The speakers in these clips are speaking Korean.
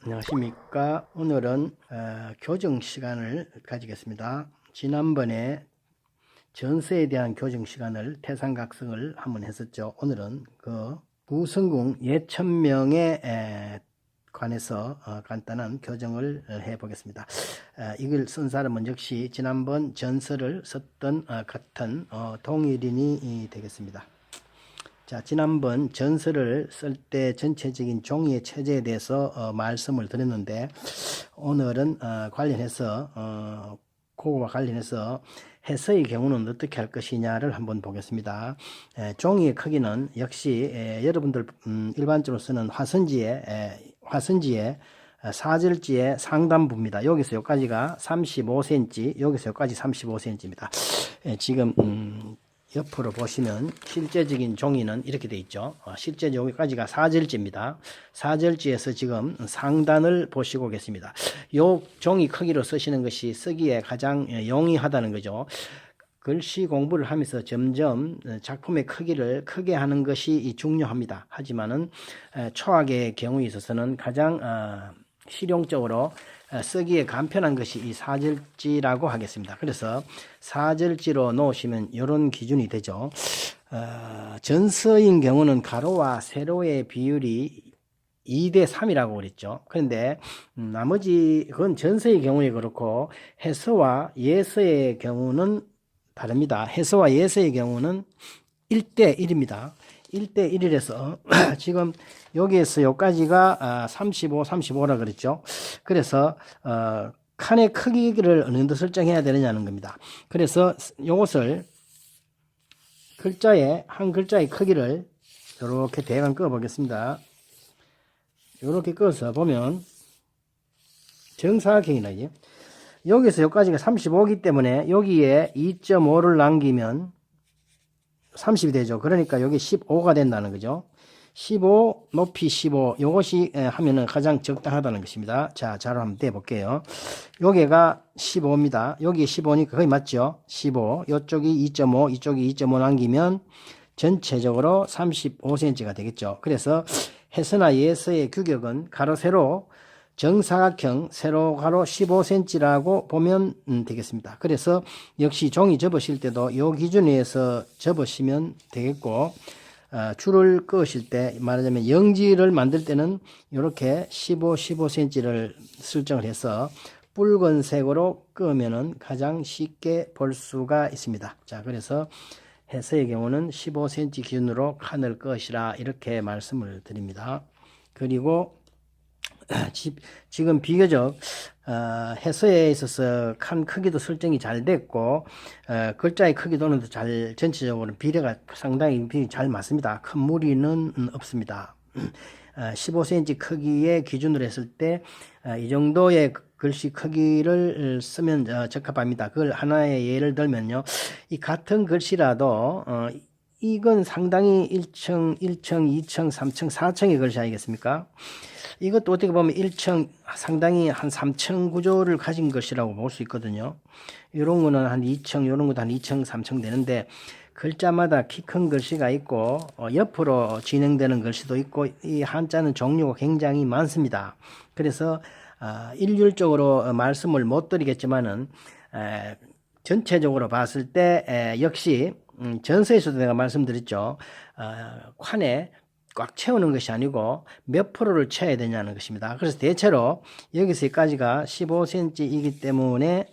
안녕하십니까. 오늘은 교정 시간을 가지겠습니다. 지난번에 전서에 대한 교정 시간을 태산각성을 한번 했었죠. 오늘은 그 구성궁 예천명에 관해서 간단한 교정을 해 보겠습니다. 이걸 쓴 사람은 역시 지난번 전서를 썼던 같은 동일인이 되겠습니다. 자, 지난번 전서를 쓸 때 전체적인 종이의 체제에 대해서 말씀을 드렸는데, 오늘은 관련해서 그거와 관련해서 해서의 경우는 어떻게 할 것이냐를 한번 보겠습니다. 종이의 크기는 역시 여러분들 일반적으로 쓰는 화선지의 사절지의 상단부입니다. 여기서 여기까지가 35cm, 여기서 여기까지 35cm입니다. 지금 옆으로 보시면 실제적인 종이는 이렇게 되어 있죠. 실제 여기까지가 사절지입니다. 사절지에서 지금 상단을 보시고 계십니다. 요 종이 크기로 쓰시는 것이 쓰기에 가장 용이하다는 거죠. 글씨 공부를 하면서 점점 작품의 크기를 크게 하는 것이 중요합니다. 하지만은 초학의 경우에 있어서는 가장 실용적으로 쓰기에 간편한 것이 이 사절지라고 하겠습니다. 그래서 사절지로 놓으시면 이런 기준이 되죠. 전서인 경우는 가로와 세로의 비율이 2대 3이라고 그랬죠. 그런데 나머지 그건 전서의 경우에 그렇고 해서와 예서의 경우는 다릅니다. 해서와 예서의 경우는 1대 1입니다. 1대 1이라서 지금 여기에서 여기까지가 35, 35라 그랬죠. 그래서 칸의 크기를 어느 정도 설정해야 되느냐는 겁니다. 그래서 이것을 한 글자의 크기를 이렇게 대강 그어 보겠습니다. 이렇게 그어서 보면 정사각형이 나죠. 여기서 여기까지가 35이기 때문에 여기에 2.5를 남기면 30이 되죠. 그러니까 여기 15가 된다는 거죠. 15, 높이 15, 요것이 하면은 가장 적당하다는 것입니다. 자, 자로 한번 떼볼게요. 여기가 15입니다. 여기 15니까 거의 맞죠? 15, 요쪽이 2.5, 이쪽이 2.5 남기면 전체적으로 35cm가 되겠죠. 그래서 해서나 예서의 규격은 가로, 세로, 정사각형, 세로, 가로 15cm라고 보면 되겠습니다. 그래서 역시 종이 접으실 때도 이 기준에서 접으시면 되겠고, 줄을 그으실 때 말하자면 영지를 만들 때는 이렇게 15cm를 설정을 해서 붉은색으로 그으면은 가장 쉽게 볼 수가 있습니다. 자, 그래서 해서의 경우는 15cm 기준으로 칸을 그으시라 이렇게 말씀을 드립니다. 그리고 지금 비교적 해서에 있어서 칸 크기도 설정이 잘 됐고 글자의 크기도는 잘 전체적으로 비례가 상당히 잘 맞습니다. 큰 무리는 없습니다. 15cm 크기의 기준으로 했을 때 이 정도의 글씨 크기를 쓰면 적합합니다. 그걸 하나의 예를 들면요. 이 같은 글씨라도 이건 상당히 1층, 1층, 2층, 3층, 4층의 글씨 아니겠습니까? 이것도 어떻게 보면 1층, 상당히 한 3층 구조를 가진 것이라고 볼 수 있거든요. 이런 거는 한 2층, 이런 것도 한 2층, 3층 되는데 글자마다 키 큰 글씨가 있고 옆으로 진행되는 글씨도 있고 이 한자는 종류가 굉장히 많습니다. 그래서 일률적으로 말씀을 못 드리겠지만은 전체적으로 봤을 때 역시 전서에서도 내가 말씀드렸죠. 칸에 꽉 채우는 것이 아니고 몇 프로를 채워야 되냐는 것입니다. 그래서 대체로 여기서 여기까지가 15cm이기 때문에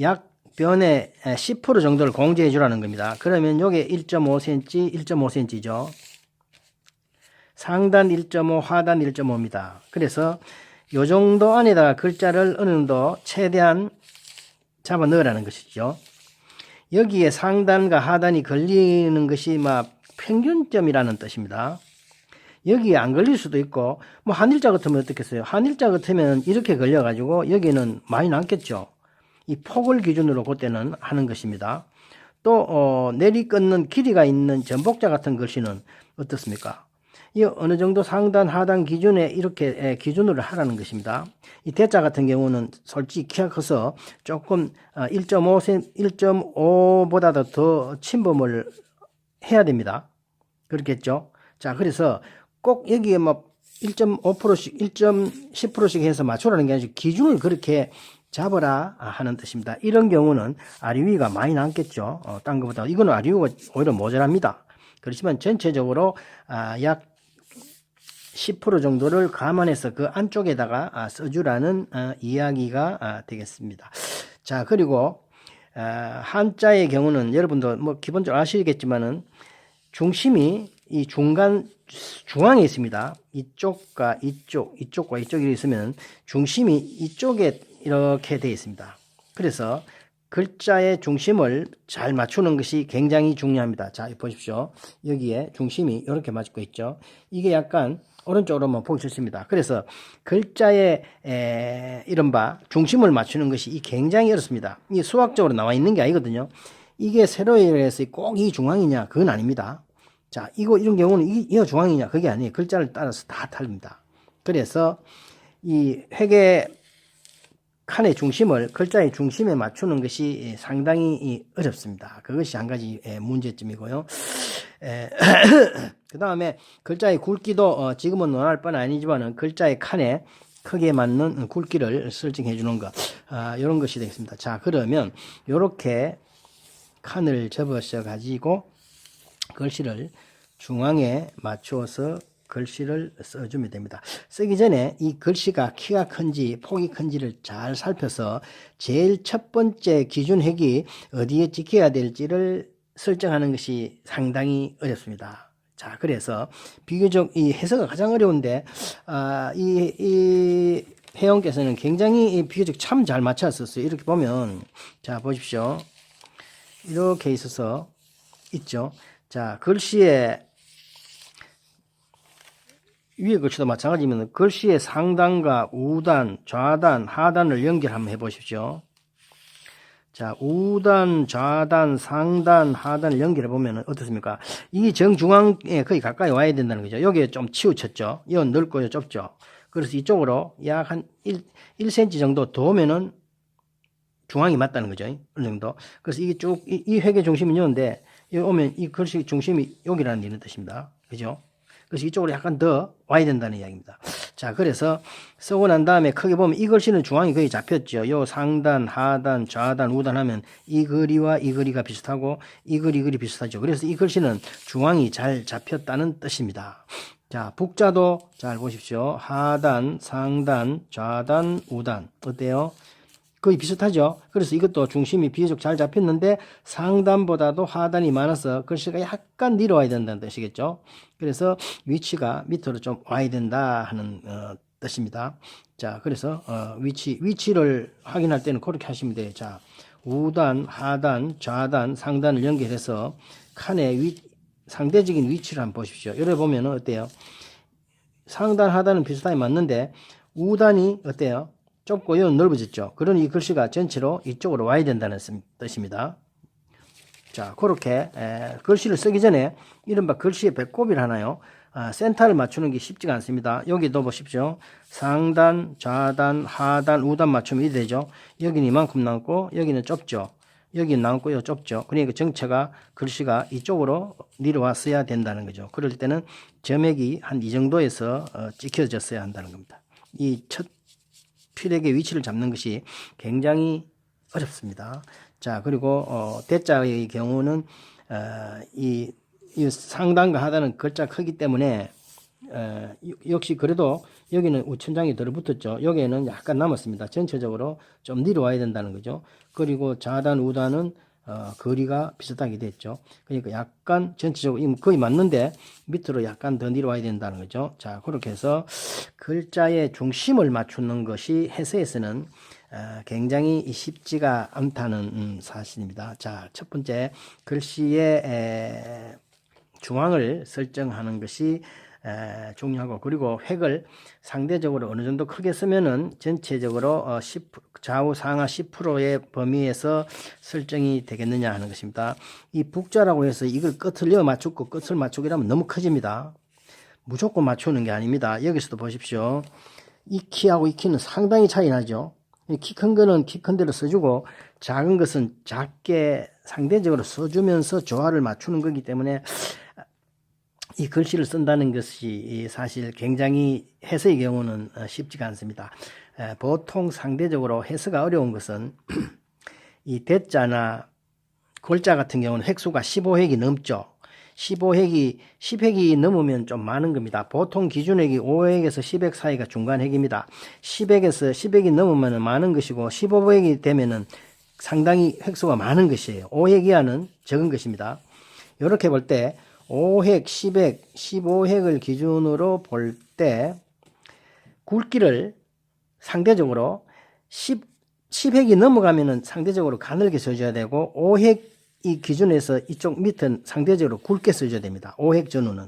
약 변의 10% 정도를 공제해 주라는 겁니다. 그러면 여기 1.5cm, 1.5cm죠. 상단 1.5, 하단 1.5입니다. 그래서 요 정도 안에다가 글자를 어느 정도 최대한 잡아 넣으라는 것이죠. 여기에 상단과 하단이 걸리는 것이 막 평균점이라는 뜻입니다. 여기에 안 걸릴 수도 있고, 뭐 한일자 같으면 어떻겠어요? 한일자 같으면 이렇게 걸려가지고 여기는 많이 남겠죠. 이 폭을 기준으로 그때는 하는 것입니다. 또 내리끊는 길이가 있는 전복자 같은 글씨는 어떻습니까? 이 어느 정도 상단 하단 기준에 이렇게 기준으로 하라는 것입니다. 이 대자 같은 경우는 솔직히 키가 커서 조금 1.5보다도 더 침범을 해야 됩니다. 그렇겠죠? 자, 그래서 꼭 여기에 뭐 1.5%씩, 1.10%씩 해서 맞추라는 게 아니라 기준을 그렇게 잡아라 하는 뜻입니다. 이런 경우는 아리위가 많이 남겠죠. 딴 것보다. 이거는 아리위가 오히려 모자랍니다. 그렇지만 전체적으로 약 10% 정도를 감안해서 그 안쪽에다가 써주라는 이야기가 되겠습니다. 자, 그리고 한자의 경우는 여러분도 뭐 기본적으로 아시겠지만은 중심이 이 중앙에 있습니다. 이쪽과 이쪽과 이쪽이 있으면 중심이 이쪽에 이렇게 되어 있습니다. 그래서 글자의 중심을 잘 맞추는 것이 굉장히 중요합니다. 자, 보십시오. 여기에 중심이 이렇게 맞고 있죠. 이게 약간 오른쪽으로만 보기 좋습니다. 그래서 글자의 이른바 중심을 맞추는 것이 굉장히 어렵습니다. 이 수학적으로 나와 있는 게 아니거든요. 이게 세로에 해서 꼭 이 중앙이냐? 그건 아닙니다. 자, 이런 경우는 이거 중앙이냐? 그게 아니에요. 글자를 따라서 다 다릅니다. 그래서 이 회계 칸의 중심을 글자의 중심에 맞추는 것이 상당히 어렵습니다. 그것이 한 가지 문제점이고요. 그 다음에 글자의 굵기도 지금은 논할 뻔 아니지만은 글자의 칸에 크게 맞는 굵기를 설정해 주는 것, 이런 것이 되겠습니다. 자, 그러면 이렇게 칸을 접으셔 가지고 글씨를 중앙에 맞추어서 글씨를 써주면 됩니다. 쓰기 전에 이 글씨가 키가 큰지 폭이 큰지를 잘 살펴서 제일 첫 번째 기준획이 어디에 찍혀야 될지를 설정하는 것이 상당히 어렵습니다. 자, 그래서 비교적 이 해석가 가장 어려운데 이 회원께서는 굉장히 비교적 참 잘 맞췄었어요. 이렇게 보면 자, 보십시오. 이렇게 있어서 있죠. 자, 글씨에 위에 글씨도 마찬가지면 글씨의 상단과 우단, 좌단, 하단을 연결 한번 해보십시오. 자, 우단, 좌단, 상단, 하단을 연결해 보면 어떻습니까? 이 정중앙에 거의 가까이 와야 된다는 거죠. 여기에 좀 치우쳤죠. 이건 넓고요, 좁죠. 그래서 이쪽으로 약 한 1cm 정도 더 오면은 중앙이 맞다는 거죠. 어느 정도. 그래서 이게 쭉, 이 회계 중심이 여기인데, 여기 오면 이 글씨 중심이 여기라는 이런 뜻입니다. 그죠? 그래서 이쪽으로 약간 더 와야 된다는 이야기입니다. 자, 그래서 쓰고 난 다음에 크게 보면 이 글씨는 중앙이 거의 잡혔죠. 요 상단, 하단, 좌단, 우단 하면 이 글이와 이 글이가 비슷하고 이 글이 비슷하죠. 그래서 이 글씨는 중앙이 잘 잡혔다는 뜻입니다. 자, 북자도 잘 보십시오. 하단, 상단, 좌단, 우단. 어때요? 거의 비슷하죠. 그래서 이것도 중심이 비교적 잘 잡혔는데 상단보다도 하단이 많아서 글씨가 약간 내려와야 된다는 뜻이겠죠. 그래서 위치가 밑으로 좀 와야 된다 하는 뜻입니다. 자, 그래서 위치를 확인할 때는 그렇게 하시면 돼요. 자, 우단, 하단, 좌단, 상단을 연결해서 칸의 상대적인 위치를 한번 보십시오. 여기 보면 어때요? 상단, 하단은 비슷하게 맞는데 우단이 어때요? 좁고 여기 넓어졌죠. 그러니 이 글씨가 전체로 이쪽으로 와야 된다는 뜻입니다. 자, 그렇게 글씨를 쓰기 전에 이른바 글씨의 배꼽이를 하나요. 센터를 맞추는 게 쉽지가 않습니다. 여기도 보십시오. 상단, 좌단, 하단, 우단 맞추면 이래 되죠. 여기는 이만큼 남고 여기는 좁죠. 여기 남고 여기 좁죠. 그러니까 정체가 글씨가 이쪽으로 내려왔어야 된다는 거죠. 그럴 때는 점액이 한 이 정도에서 찍혀졌어야 한다는 겁니다. 이 첫 필액의 위치를 잡는 것이 굉장히 어렵습니다. 자, 그리고 대자의 경우는 이 상단과 하단은 글자 크기 때문에 역시 그래도 여기는 우천장이 들어붙었죠. 여기에는 약간 남았습니다. 전체적으로 좀 내려와야 된다는 거죠. 그리고 좌단, 우단은 거리가 비슷하게 됐죠. 그러니까 약간 전체적으로 거의 맞는데 밑으로 약간 더 내려와야 된다는 거죠. 자, 그렇게 해서 글자의 중심을 맞추는 것이 해서에서는 굉장히 쉽지가 않다는 사실입니다. 자, 첫 번째 글씨의 중앙을 설정하는 것이 중요하고, 그리고 획을 상대적으로 어느 정도 크게 쓰면은 전체적으로 좌우 상하 10%의 범위에서 설정이 되겠느냐 하는 것입니다. 이 북자라고 해서 이걸 끝을 이어 맞추고 끝을 맞추고 이러면 너무 커집니다. 무조건 맞추는 게 아닙니다. 여기서도 보십시오. 이 키하고 이 키는 상당히 차이 나죠. 키 큰 거는 키 큰 대로 써주고 작은 것은 작게 상대적으로 써주면서 조화를 맞추는 거기 때문에 이 글씨를 쓴다는 것이 사실 굉장히 해서의 경우는 쉽지가 않습니다. 보통 상대적으로 해서가 어려운 것은 이 대자나 골자 같은 경우는 획수가 15획이 넘죠. 15획이 10획이 넘으면 좀 많은 겁니다. 보통 기준획이 5획에서 10획 사이가 중간 획입니다. 10획에서 10획이 넘으면 많은 것이고 15획이 되면은 상당히 획수가 많은 것이에요. 5획 이하는 적은 것입니다. 이렇게 볼 때 5획, 10획, 15획을 기준으로 볼 때 굵기를 상대적으로 10획이 넘어가면은 상대적으로 가늘게 써줘야 되고 5획 이 기준에서 이쪽 밑은 상대적으로 굵게 써줘야 됩니다. 5획 전후는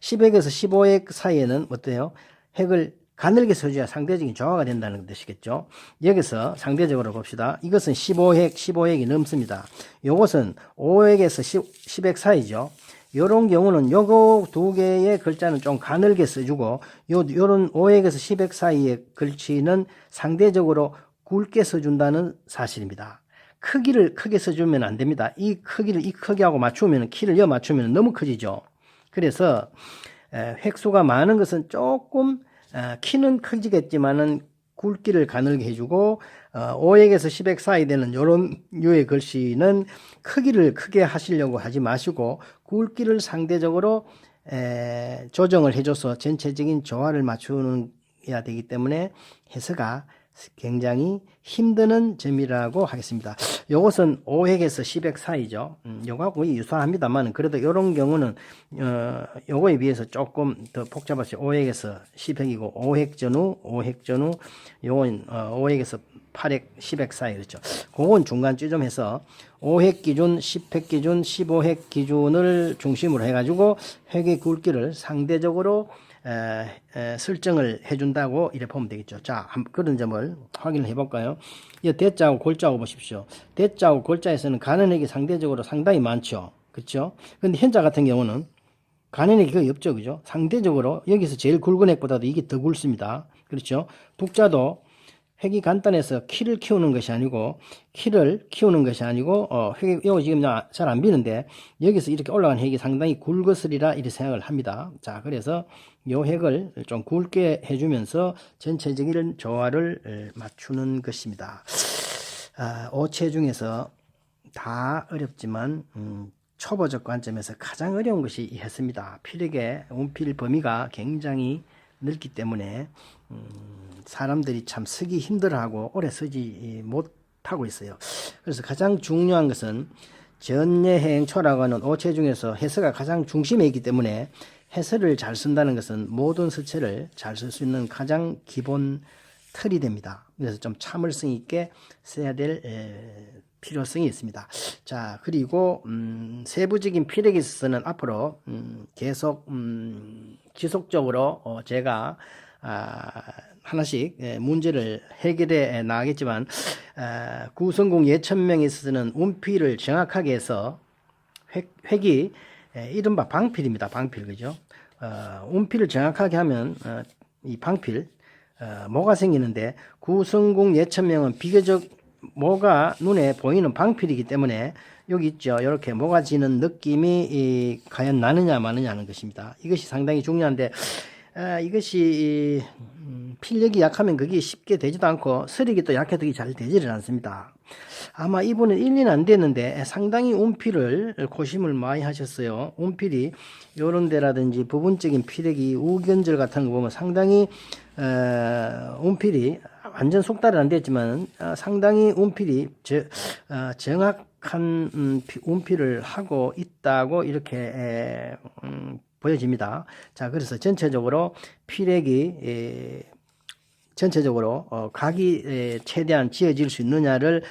10획에서 15획 사이에는 어때요? 획을 가늘게 써줘야 상대적인 조화가 된다는 뜻이겠죠. 여기서 상대적으로 봅시다. 이것은 15획이 넘습니다. 이것은 5획에서 10획 사이죠. 요런 경우는 요거 두 개의 글자는 좀 가늘게 써주고 요런 5획에서 10획 사이의 글씨는 상대적으로 굵게 써준다는 사실입니다. 크기를 크게 써주면 안 됩니다. 이 크기를 이 크기하고 맞추면 키를 맞추면 너무 커지죠. 그래서 획수가 많은 것은 조금 키는 커지겠지만은 굵기를 가늘게 해주고 5획에서 10획 사이 되는 이런 유의 글씨는 크기를 크게 하시려고 하지 마시고 굵기를 상대적으로 조정을 해줘서 전체적인 조화를 맞추어야 되기 때문에 해서가 굉장히 힘드는 점이라고 하겠습니다. 요것은 5획에서 10획 사이죠. 요거하고 유사합니다만 그래도 이런 경우는 요거에 비해서 조금 더 복잡하죠. 5획에서 10획이고 5획 전후 요건 5획에서 8획 10획 사이 그렇죠. 그건 중간쯤에서 5획 기준, 10획 기준, 15획 기준을 중심으로 해가지고 획의 굵기를 상대적으로 설정을 해준다고 이렇게 보면 되겠죠. 자, 그런 점을 확인을 해볼까요? 이 대자하고 골자하고 보십시오. 대자하고 골자에서는 가는액이 상대적으로 상당히 많죠. 그렇죠? 근데 현자 같은 경우는 가는액이 거의 없죠. 그죠? 상대적으로 여기서 제일 굵은 액보다도 이게 더 굵습니다. 그렇죠? 북자도 획이 간단해서 키를 키우는 것이 아니고 획이 이거 지금 잘 안 비는데 여기서 이렇게 올라간 획이 상당히 굵었으리라 이렇게 생각을 합니다. 자, 그래서 요 획을 좀 굵게 해주면서 전체적인 조화를 맞추는 것입니다. 오체 중에서 다 어렵지만 초보적 관점에서 가장 어려운 것이 이 해서입니다. 필력의 운필 범위가 굉장히 넓기 때문에 사람들이 참 쓰기 힘들어하고 오래 쓰지 못하고 있어요. 그래서 가장 중요한 것은 전예행초라고 하는 오체 중에서 해서가 가장 중심에 있기 때문에 해서를 잘 쓴다는 것은 모든 서체를 잘 쓸 수 있는 가장 기본 틀이 됩니다. 그래서 좀 참을성 있게 써야 될 필요성이 있습니다. 자, 그리고 세부적인 필력에 있어서는 앞으로 계속 지속적으로 제가 하나씩 문제를 해결해 나가겠지만 구성공 예천명에 있어서는 운필을 정확하게 해서 획이 이른바 방필입니다. 방필 그죠? 운필을 정확하게 하면 이 방필 뭐가 생기는데 구성공 예천명은 비교적 뭐가 눈에 보이는 방필이기 때문에 여기 있죠. 이렇게 뭐가 지는 느낌이 과연 나느냐 마느냐 하는 것입니다. 이것이 상당히 중요한데 이것이 필력이 약하면 그게 쉽게 되지도 않고 서력이 또 약해도 그게 잘 되지를 않습니다. 아마 이분은 1년 안 됐는데 상당히 운필을 고심을 많이 하셨어요. 운필이 요런 데라든지 부분적인 필력이 우견절 같은 거 보면 상당히 운필이 완전 속달은 안 됐지만 상당히 운필이 정확한 운필을 하고 있다고 이렇게 보여집니다. 자, 그래서 전체적으로 필액이 전체적으로 각이 최대한 지어질 수 있느냐를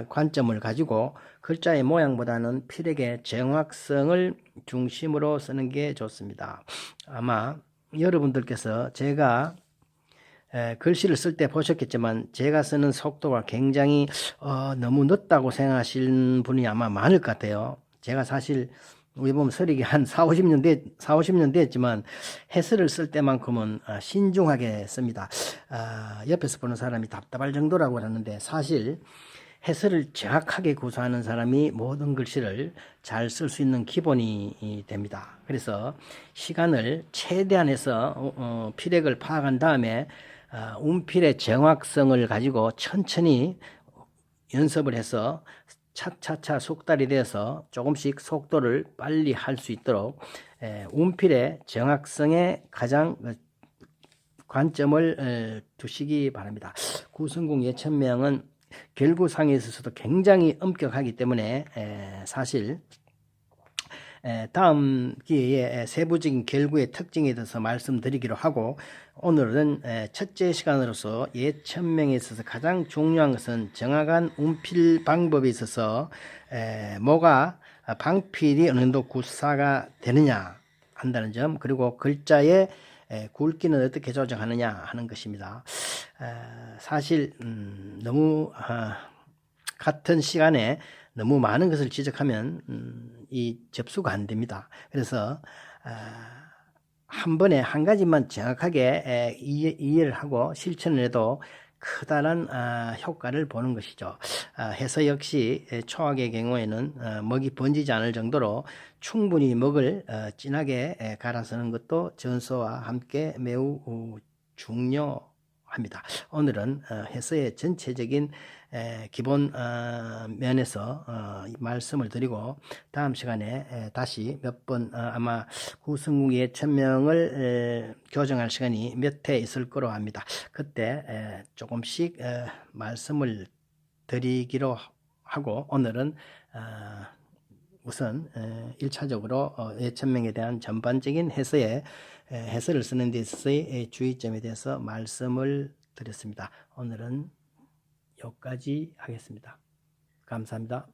관점을 가지고 글자의 모양보다는 필액의 정확성을 중심으로 쓰는 게 좋습니다. 아마 여러분들께서 제가 글씨를 쓸 때 보셨겠지만 제가 쓰는 속도가 굉장히 너무 늦다고 생각하시는 분이 아마 많을 것 같아요. 제가 사실 우리 보면 서력이 한 40년 됐지만 해설을 쓸 때만큼은 신중하게 씁니다. 옆에서 보는 사람이 답답할 정도라고 하는데 사실 해설을 정확하게 구사하는 사람이 모든 글씨를 잘 쓸 수 있는 기본이 됩니다. 그래서 시간을 최대한 해서 필액을 파악한 다음에 운필의 정확성을 가지고 천천히 연습을 해서 차차차 속달이 돼서 조금씩 속도를 빨리 할 수 있도록 운필의 정확성에 가장 관점을 두시기 바랍니다. 구성공 예천명은 결구상에 있어서도 굉장히 엄격하기 때문에 사실 다음 기회에 세부적인 결구의 특징에 대해서 말씀드리기로 하고, 오늘은 첫째 시간으로서 예천명에 있어서 가장 중요한 것은 정확한 운필 방법에 있어서 뭐가 방필이 어느 정도 구사가 되느냐 한다는 점, 그리고 글자의 굵기는 어떻게 조정하느냐 하는 것입니다. 사실 너무 같은 시간에 너무 많은 것을 지적하면 이 접수가 안 됩니다. 그래서 한 번에 한 가지만 정확하게 이해를 하고 실천을 해도 크다란 효과를 보는 것이죠. 해서 역시 초학의 경우에는 먹이 번지지 않을 정도로 충분히 먹을 진하게 갈아서는 것도 전소와 함께 매우 중요합니다. 오늘은 해서의 전체적인 기본 면에서 말씀을 드리고, 다음 시간에 다시 몇 번 아마 구성국 예천명을 교정할 시간이 몇 회 있을 거로 합니다. 그때 조금씩 말씀을 드리기로 하고, 오늘은 우선 1차적으로 예천명에 대한 전반적인 해설을 쓰는 데 있어서의 주의점에 대해서 말씀을 드렸습니다. 오늘은 여기까지 하겠습니다. 감사합니다.